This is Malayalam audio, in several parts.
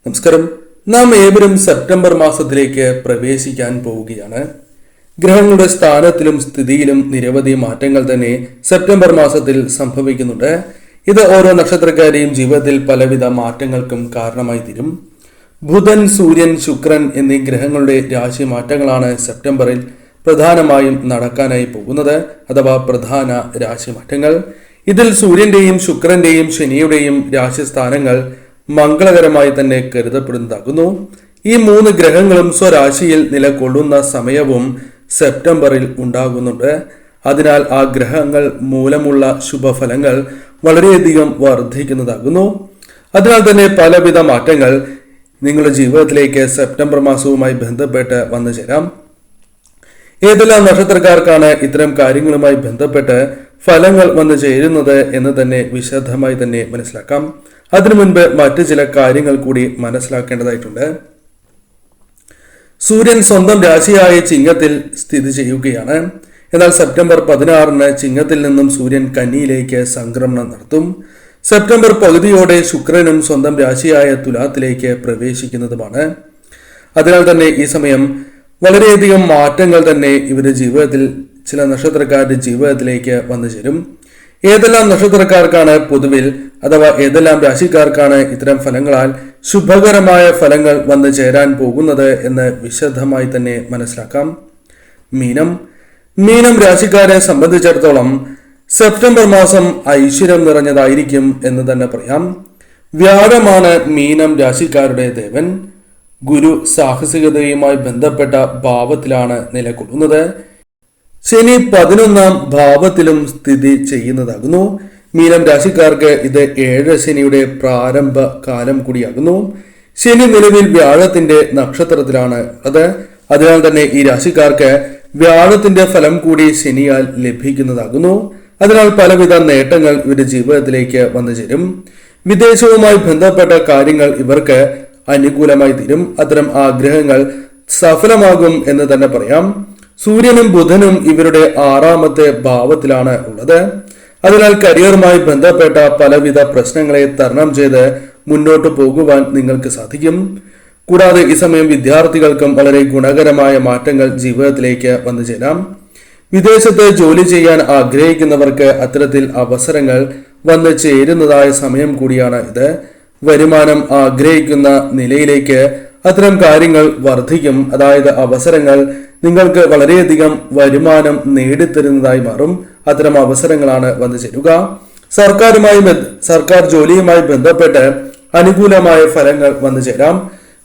നമസ്കാരം. നാം ഏവരും സെപ്റ്റംബർ മാസത്തിലേക്ക് പ്രവേശിക്കാൻ പോവുകയാണ്. ഗ്രഹങ്ങളുടെ സ്ഥാനത്തിലും സ്ഥിതിയിലും നിരവധി മാറ്റങ്ങൾ തന്നെ സെപ്റ്റംബർ മാസത്തിൽ സംഭവിക്കുന്നുണ്ട്. ഇത് ഓരോ നക്ഷത്രക്കാരെയും ജീവിതത്തിൽ പലവിധ മാറ്റങ്ങൾക്കും കാരണമായി തീരും. ബുധൻ, സൂര്യൻ, ശുക്രൻ എന്നീ ഗ്രഹങ്ങളുടെ രാശി മാറ്റങ്ങളാണ് സെപ്റ്റംബറിൽ പ്രധാനമായും നടക്കാനായി പോകുന്നത്, അഥവാ പ്രധാന രാശി മാറ്റങ്ങൾ. ഇതിൽ സൂര്യന്റെയും ശുക്രന്റെയും ശനിയുടെയും രാശിസ്ഥാനങ്ങൾ മംഗളകരമായി തന്നെ കരുതപ്പെടുന്നതാകുന്നു. ഈ മൂന്ന് ഗ്രഹങ്ങളും സ്വരാശിയിൽ നിലകൊള്ളുന്ന സമയവും സെപ്റ്റംബറിൽ ഉണ്ടാകുന്നുണ്ട്. അതിനാൽ ആ ഗ്രഹങ്ങൾ മൂലമുള്ള ശുഭഫലങ്ങൾ വളരെയധികം വർദ്ധിക്കുന്നതാകുന്നു. അതിനാൽ തന്നെ പലവിധ മാറ്റങ്ങൾ നിങ്ങളുടെ ജീവിതത്തിലേക്ക് സെപ്റ്റംബർ മാസവുമായി ബന്ധപ്പെട്ട് വന്നു ചേരാം. ഏതെല്ലാം നക്ഷത്രക്കാർക്കാണ് ഇത്തരം കാര്യങ്ങളുമായി ബന്ധപ്പെട്ട് ഫലങ്ങൾ വന്നു ചേരുന്നത് എന്ന് തന്നെ വിശദമായി തന്നെ മനസ്സിലാക്കാം. അതിനു മുൻപ് മറ്റു ചില കാര്യങ്ങൾ കൂടി മനസ്സിലാക്കേണ്ടതായിട്ടുണ്ട്. സൂര്യൻ സ്വന്തം രാശിയായ ചിങ്ങത്തിൽ സ്ഥിതി ചെയ്യുകയാണ്. എന്നാൽ സെപ്റ്റംബർ 16 ചിങ്ങത്തിൽ നിന്നും സൂര്യൻ കന്നിയിലേക്ക് സംക്രമണം നടത്തും. സെപ്റ്റംബർ പകുതിയോടെ ശുക്രനും സ്വന്തം രാശിയായ തുലാത്തിലേക്ക് പ്രവേശിക്കുന്നതുമാണ്. അതിനാൽ തന്നെ ഈ സമയം വളരെയധികം മാറ്റങ്ങൾ തന്നെ ഇവരുടെ ജീവിതത്തിൽ, ചില നക്ഷത്രക്കാരുടെ ജീവിതത്തിലേക്ക് വന്നു ചേരും. ഏതെല്ലാം നക്ഷത്രക്കാർക്കാണ് പൊതുവിൽ, അഥവാ ഏതെല്ലാം രാശിക്കാർക്കാണ് ഇത്തരം ഫലങ്ങളാൽ ശുഭകരമായ ഫലങ്ങൾ വന്നു ചേരാൻ പോകുന്നത് എന്ന് വിശദമായി തന്നെ മനസ്സിലാക്കാം. മീനം രാശിക്കാരെ സംബന്ധിച്ചിടത്തോളം സെപ്റ്റംബർ മാസം ഐശ്വര്യം നിറഞ്ഞതായിരിക്കും എന്ന് തന്നെ പറയാം. വ്യാഴമാണ് മീനം രാശിക്കാരുടെ ദേവൻ. ഗുരു സാഹസികതയുമായി ബന്ധപ്പെട്ട ഭാവത്തിലാണ് നിലകൊള്ളുന്നത്. ശനി 11ാം ഭാവത്തിലും സ്ഥിതി ചെയ്യുന്നതാകുന്നു. മീനം രാശിക്കാർക്ക് ഇത് 7 ശനിയുടെ പ്രാരംഭ കാലം കൂടിയാകുന്നു. ശനി നിലവിൽ വ്യാഴത്തിന്റെ നക്ഷത്രത്തിലാണ് ഉള്ളത്. അതിനാൽ തന്നെ ഈ രാശിക്കാർക്ക് വ്യാഴത്തിന്റെ ഫലം കൂടി ശനിയാൽ ലഭിക്കുന്നതാകുന്നു. അതിനാൽ പലവിധ നേട്ടങ്ങൾ ഇവരുടെ ജീവിതത്തിലേക്ക് വന്നു ചേരും. വിദേശവുമായി ബന്ധപ്പെട്ട കാര്യങ്ങൾ ഇവർക്ക് അനുകൂലമായി തീരും. അത്തരം ആഗ്രഹങ്ങൾ സഫലമാകും എന്ന് തന്നെ പറയാം. സൂര്യനും ബുധനും ഇവരുടെ 6ാമത്തെ ഭാവത്തിലാണ് ഉള്ളത്. അതിനാൽ കരിയറുമായി ബന്ധപ്പെട്ട പലവിധ പ്രശ്നങ്ങളെ തരണം ചെയ്ത് മുന്നോട്ട് പോകുവാൻ നിങ്ങൾക്ക് സാധിക്കും. കൂടാതെ ഈ സമയം വിദ്യാർത്ഥികൾക്കും വളരെ ഗുണകരമായ മാറ്റങ്ങൾ ജീവിതത്തിലേക്ക് വന്നു ചേരാം. വിദേശത്ത് ജോലി ചെയ്യാൻ ആഗ്രഹിക്കുന്നവർക്ക് അത്തരത്തിൽ അവസരങ്ങൾ വന്നു ചേരുന്നതായ സമയം കൂടിയാണ് ഇത്. വരുമാനം ആഗ്രഹിക്കുന്ന നിലയിലേക്ക് അത്തരം കാര്യങ്ങൾ വർദ്ധിക്കും. അതായത് അവസരങ്ങൾ നിങ്ങൾക്ക് വളരെയധികം വരുമാനം നേടിത്തരുന്നതായി മാറും. അത്തരം അവസരങ്ങളാണ് വന്നു ചേരുക. സർക്കാർ ജോലിയുമായി ബന്ധപ്പെട്ട് അനുകൂലമായ ഫലങ്ങൾ വന്നു ചേരാം.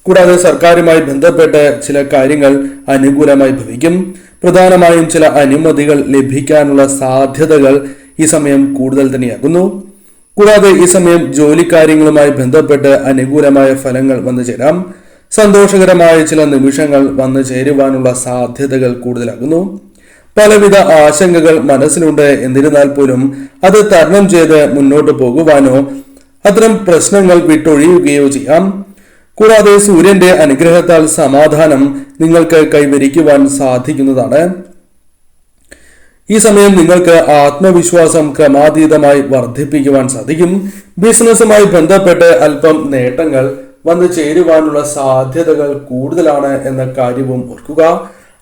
കൂടാതെ സർക്കാരുമായി ബന്ധപ്പെട്ട് ചില കാര്യങ്ങൾ അനുകൂലമായി ഭവിക്കും. പ്രധാനമായും ചില അനുമതികൾ ലഭിക്കാനുള്ള സാധ്യതകൾ ഈ സമയം കൂടുതൽ തന്നെയാകുന്നു. കൂടാതെ ഈ സമയം ജോലിക്കാര്യങ്ങളുമായി ബന്ധപ്പെട്ട് അനുകൂലമായ ഫലങ്ങൾ വന്നു ചേരാം. സന്തോഷകരമായ ചില നിമിഷങ്ങൾ വന്നു ചേരുവാനുള്ള സാധ്യതകൾ കൂടുതലാകുന്നു. പലവിധ ആശങ്കകൾ മനസ്സിലുണ്ട്. എന്നിരുന്നാൽ പോലും അത് തരണം ചെയ്ത് മുന്നോട്ട് പോകുവാനോ അത്തരം പ്രശ്നങ്ങൾ വിട്ടൊഴിയുകയോ ചെയ്യാം. കൂടാതെ സൂര്യന്റെ അനുഗ്രഹത്താൽ സമാധാനം നിങ്ങൾക്ക് കൈവരിക്കുവാൻ സാധിക്കുന്നതാണ്. ഈ സമയം നിങ്ങൾക്ക് ആത്മവിശ്വാസം ക്രമാതീതമായി വർദ്ധിപ്പിക്കുവാൻ സാധിക്കും. ബിസിനസ്സുമായി ബന്ധപ്പെട്ട് അല്പം നേട്ടങ്ങൾ വന്നു ചേരുവാനുള്ള സാധ്യതകൾ കൂടുതലാണ് എന്ന കാര്യവും ഓർക്കുക.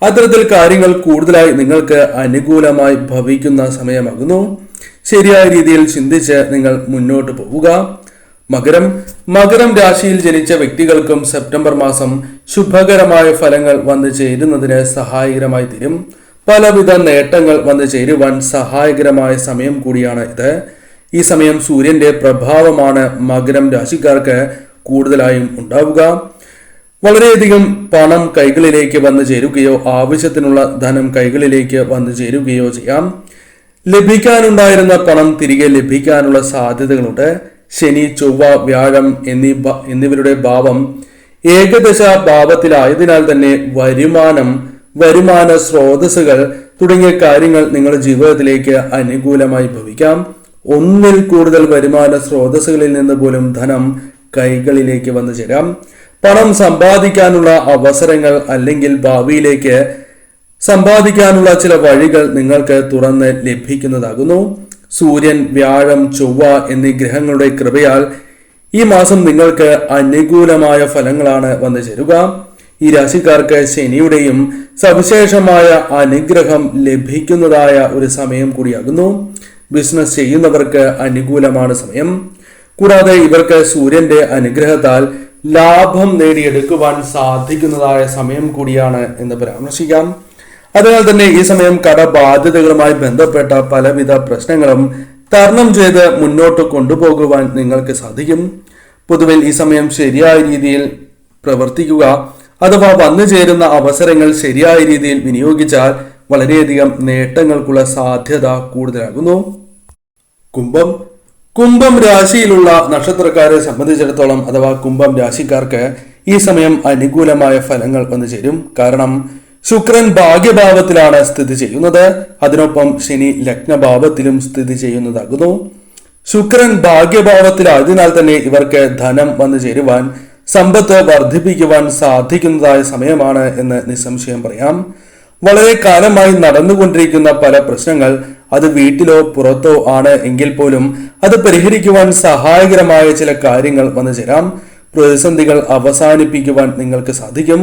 അത്തരത്തിൽ കാര്യങ്ങൾ കൂടുതലായി നിങ്ങൾക്ക് അനുകൂലമായി ഭവിക്കുന്ന സമയമാകുന്നു. ശരിയായ രീതിയിൽ ചിന്തിച്ച് നിങ്ങൾ മുന്നോട്ട് പോവുക. മകരം രാശിയിൽ ജനിച്ച വ്യക്തികൾക്കും സെപ്റ്റംബർ മാസം ശുഭകരമായ ഫലങ്ങൾ വന്നു ചേരുന്നതിന് സഹായകരമായി തീരും. പലവിധ നേട്ടങ്ങൾ വന്നു ചേരുവാൻ സഹായകരമായ സമയം കൂടിയാണ് ഇത്. ഈ സമയം സൂര്യന്റെ പ്രഭാവമാണ് മകരം രാശിക്കാർക്ക് കൂടുതലായും ഉണ്ടാവുക. വളരെയധികം പണം കൈകളിലേക്ക് വന്നു ചേരുകയോ ആവശ്യത്തിനുള്ള ധനം കൈകളിലേക്ക് വന്നു ചേരുകയോ ചെയ്യാം. ലഭിക്കാനുണ്ടായിരുന്ന പണം തിരികെ ലഭിക്കാനുള്ള സാധ്യതകളുണ്ട്. ശനി, ചൊവ്വ, വ്യാഴം എന്നിവരുടെ ഭാവം ഏകദശ ഭാവത്തിലായതിനാൽ തന്നെ വരുമാന സ്രോതസ്സുകൾ തുടങ്ങിയ കാര്യങ്ങൾ നിങ്ങളുടെ ജീവിതത്തിലേക്ക് അനുകൂലമായി ഭവിക്കാം. ഒന്നിൽ കൂടുതൽ വരുമാന സ്രോതസ്സുകളിൽ നിന്ന് പോലും ധനം കൈകളിലേക്ക് വന്നു ചേരാം. പണം സമ്പാദിക്കാനുള്ള അവസരങ്ങൾ അല്ലെങ്കിൽ ഭാവിയിലേക്ക് സമ്പാദിക്കാനുള്ള ചില വഴികൾ നിങ്ങൾക്ക് തുറന്ന് ലഭിക്കുന്നതാകുന്നു. സൂര്യൻ, വ്യാഴം, ചൊവ്വ എന്നീ ഗ്രഹങ്ങളുടെ കൃപയാൽ ഈ മാസം നിങ്ങൾക്ക് അനുകൂലമായ ഫലങ്ങളാണ് വന്നു ചേരുക. ഈ രാശിക്കാർക്ക് ശനിയുടെയും സവിശേഷമായ അനുഗ്രഹം ലഭിക്കുന്നതായ ഒരു സമയം കൂടിയാകുന്നു. ബിസിനസ് ചെയ്യുന്നവർക്ക് അനുകൂലമാണ് സമയം. കൂടാതെ ഇവർക്ക് സൂര്യന്റെ അനുഗ്രഹത്താൽ ലാഭം നേടിയെടുക്കുവാൻ സാധിക്കുന്നതായ സമയം കൂടിയാണ് എന്ന് പരാമർശിക്കാം. അതിനാൽ തന്നെ ഈ സമയം കടബാധ്യതകളുമായി ബന്ധപ്പെട്ട പലവിധ പ്രശ്നങ്ങളും തരണം ചെയ്ത് മുന്നോട്ട് കൊണ്ടുപോകുവാൻ നിങ്ങൾക്ക് സാധിക്കും. പൊതുവിൽ ഈ സമയം ശരിയായ രീതിയിൽ പ്രവർത്തിക്കുക അഥവാ വന്നു ചേരുന്ന അവസരങ്ങൾ ശരിയായ രീതിയിൽ വിനിയോഗിച്ചാൽ വളരെയധികം നേട്ടങ്ങൾക്കുള്ള സാധ്യത കൂടുതലാകുന്നു. കുംഭം രാശിയിലുള്ള നക്ഷത്രക്കാരെ സംബന്ധിച്ചിടത്തോളം അഥവാ കുംഭം രാശിക്കാർക്ക് ഈ സമയം അനുകൂലമായ ഫലങ്ങൾ വന്നു ചേരും. കാരണം ശുക്രൻ ഭാഗ്യഭാവത്തിലാണ് സ്ഥിതി ചെയ്യുന്നത്. അതിനൊപ്പം ശനി ലഗ്നഭാവത്തിലും സ്ഥിതി ചെയ്യുന്നതാകുന്നു. ശുക്രൻ ഭാഗ്യഭാവത്തിലായതിനാൽ തന്നെ ഇവർക്ക് ധനം വന്നു ചേരുവാൻ, സമ്പത്ത് വർദ്ധിപ്പിക്കുവാൻ സാധിക്കുന്നതായ സമയമാണ് എന്ന് നിസ്സംശയം പറയാം. വളരെ കാലമായി നടന്നുകൊണ്ടിരിക്കുന്ന പല പ്രശ്നങ്ങൾ അത് വീട്ടിലോ പുറത്തോ ആണ് എങ്കിൽ പോലും അത് പരിഹരിക്കുവാൻ സഹായകരമായ ചില കാര്യങ്ങൾ വന്നു ചേരാം. പ്രതിസന്ധികൾ അവസാനിപ്പിക്കുവാൻ നിങ്ങൾക്ക് സാധിക്കും.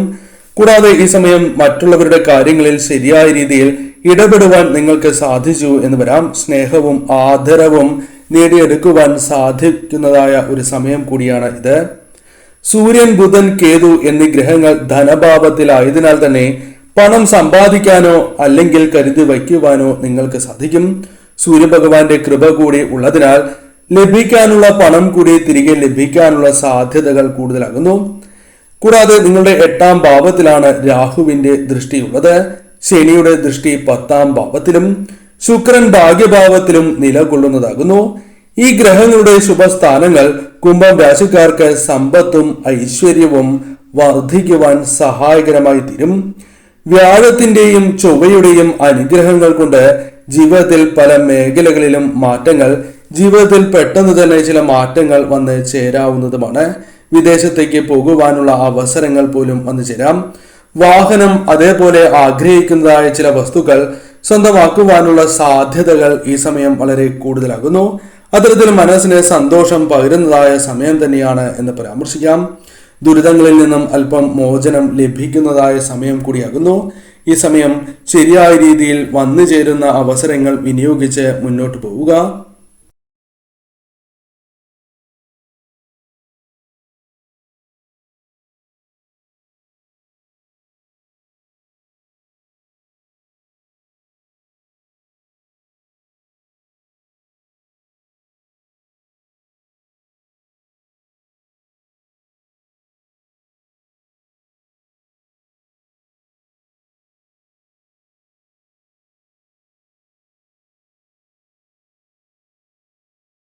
കൂടാതെ ഈ സമയം മറ്റുള്ളവരുടെ കാര്യങ്ങളിൽ ശരിയായ രീതിയിൽ ഇടപെടുവാൻ നിങ്ങൾക്ക് സാധിച്ചു എന്ന് വരാം. സ്നേഹവും ആദരവും നേടിയെടുക്കുവാൻ സാധിക്കുന്നതായ ഒരു സമയം കൂടിയാണ് ഇത്. സൂര്യൻ, ബുധൻ, കേതു എന്നീ ഗ്രഹങ്ങൾ ധനഭാവത്തിലായതിനാൽ തന്നെ പണം സമ്പാദിക്കാനോ അല്ലെങ്കിൽ കരുതി വയ്ക്കുവാനോ നിങ്ങൾക്ക് സാധിക്കും. സൂര്യഭഗവാന്റെ കൃപ കൂടി ഉള്ളതിനാൽ ലഭിക്കാനുള്ള പണം കൂടി തിരികെ ലഭിക്കാനുള്ള സാധ്യതകൾ കൂടുതലാകുന്നു. കൂടാതെ നിങ്ങളുടെ 8ാം ഭാവത്തിലാണ് രാഹുവിന്റെ ദൃഷ്ടിയുള്ളത്. ശനിയുടെ ദൃഷ്ടി 10ാം ഭാവത്തിലും ശുക്രൻ ഭാഗ്യഭാവത്തിലും നിലകൊള്ളുന്നതാകുന്നു. ഈ ഗ്രഹങ്ങളുടെ ശുഭസ്ഥാനങ്ങൾ കുംഭം രാശിക്കാർക്ക് സമ്പത്തും ഐശ്വര്യവും വർദ്ധിക്കുവാൻ സഹായകരമായി തീരും. വ്യാഴത്തിന്റെയും ചൊവ്വയുടെയും അനുഗ്രഹങ്ങൾ കൊണ്ട് ജീവിതത്തിൽ പല മേഖലകളിലും മാറ്റങ്ങൾ, ജീവിതത്തിൽ പെട്ടെന്ന് തന്നെ ചില മാറ്റങ്ങൾ വന്ന് ചേരാവുന്നതുമാണ്. വിദേശത്തേക്ക് പോകുവാനുള്ള അവസരങ്ങൾ പോലും വന്നു ചേരാം. വാഹനം, അതേപോലെ ആഗ്രഹിക്കുന്നതായ ചില വസ്തുക്കൾ സ്വന്തമാക്കുവാനുള്ള സാധ്യതകൾ ഈ സമയം വളരെ കൂടുതലാകുന്നു. അത്തരത്തിൽ മനസ്സിന് സന്തോഷം പകരുന്നതായ സമയം തന്നെയാണ് എന്ന് പരാമർശിക്കാം. ദുരിതങ്ങളിൽ നിന്നും അല്പം മോചനം ലഭിക്കുന്നതായ സമയം കൂടിയാകുന്നു. ഈ സമയം ശരിയായ രീതിയിൽ വന്നു ചേരുന്ന അവസരങ്ങൾ വിനിയോഗിച്ച് മുന്നോട്ട് പോവുക.